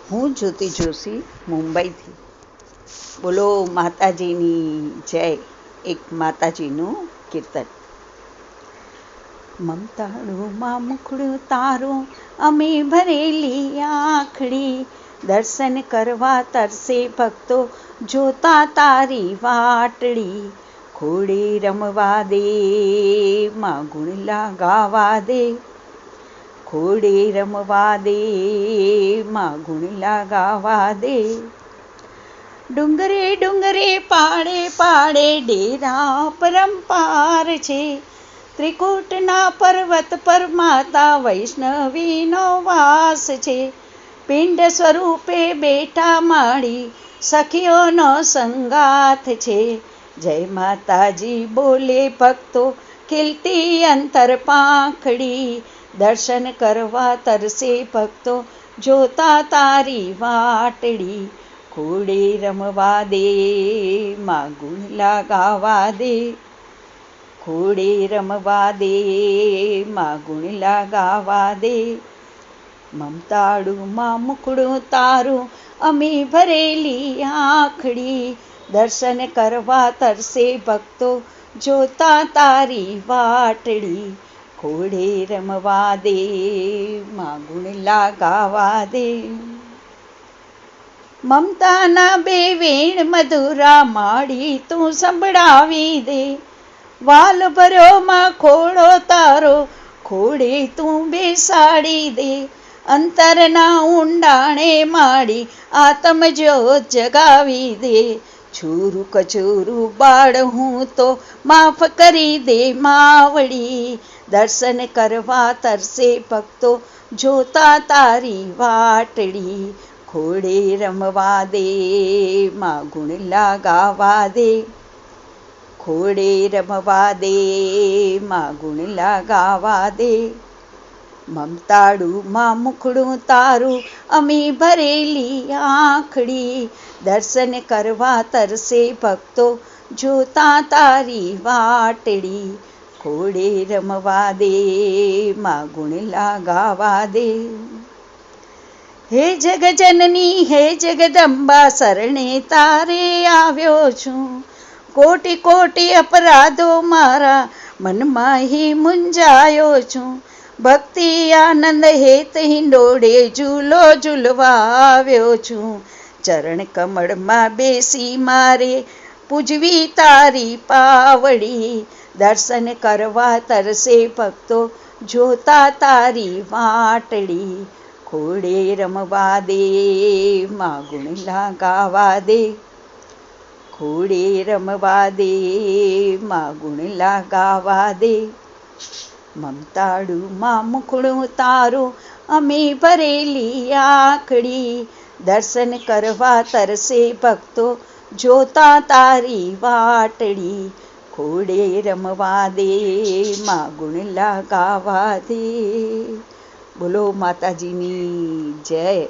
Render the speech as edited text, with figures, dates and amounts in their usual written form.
હું જ્યોતિ જોશી મુંબઈથી. બોલો માતાજીની જય. એક માતાજીનું કીર્તન. મમતાળુમાં મુખડું તારું અમે ભરેલી આંખડી, દર્શન કરવા તરસે ભક્તો જોતા તારી વાટડી. ખોડે રમવા દે માં ગુણલા ગાવા દે, ખોડે રમવા દે માં ગુણલા ગાવા દે. ડુંગરે ડુંગરે પાડે પાડે ડેરા પરંપાર છે, ત્રિકૂટના પર્વત પર માતા વૈષ્ણવીનો વાસ છે. પિંડ સ્વરૂપે બેઠા માળી સખીઓનો સંગાથ છે. જય માતાજી બોલે ભક્તો ખીલતી અંતર પાંખડી, દર્શન કરવા તરસે ભક્તો જોતા તારી વાટડી. ખોડે રમવા દે માં ગુણલા ગાવા દે, ખોડે રમવા દે માં ગુણલા ગાવા દે. મમતાળુમાં મુખડું તારું અમે ભરેલી આંખડી, દર્શન કરવા તરસે ભક્તો જોતા તારી વાટડી. ખોડે રમવા દે માં ગુણલા ગાવા દે. મમતાના બે વેણ મધુરા માડી તું સંભળાવી દે, વાલ ભર્યો માં ખોડો તારો ખોડે તું બેસાડી દે. અંતરના ઊંડાણે માડી આત્મ જ્યોત જગાવી દે, છૂરું કચૂરું બાળ હું તો માફ કરી દે માવડી. દર્શન કરવા તરસે ભક્તો જોતા તારી વાટડી. ખોડે રમવા દે માં ગુણલા ગાવા દે, ખોડે રમવા દે માં ગુણલા ગાવા દે. મમતાળુમાં મુખડું તારું અમે ભરેલી આંખડી, દર્શન કરવા તરસે ભક્તો જોતા તારી વાટડી. ખોડે રમવા દે માં ગુણલા ગાવા દે. હે જગજનની હે જગદંબા શરણે તારે આવ્યો છું, કોટી કોટી અપરાધો મારા મનમાં હી મૂંઝાયો છું. ભક્તિ આનંદ હેત હિંડોળે ઝૂલો ઝૂલવા આવ્યો છું. ચરણ કમળમાં બેસી મારે પૂજવી તારી પાવડી, દર્શન કરવા તરસે ભક્તો જોતા તારી વાટડી. ખોડે રમવા દે માં ગુણલા ગાવા દે, ખોડે રમવા દે માં ગુણલા ગાવા દે. મમતાળુમાં મુખડું તારું અમે ભરેલી આંખડી, દર્શન કરવા તરસે ભક્તો જોતા તારી વાટડી. ખોડે રમવા દે માં ગુણલા ગાવા દે. બોલો માતાજીની જય.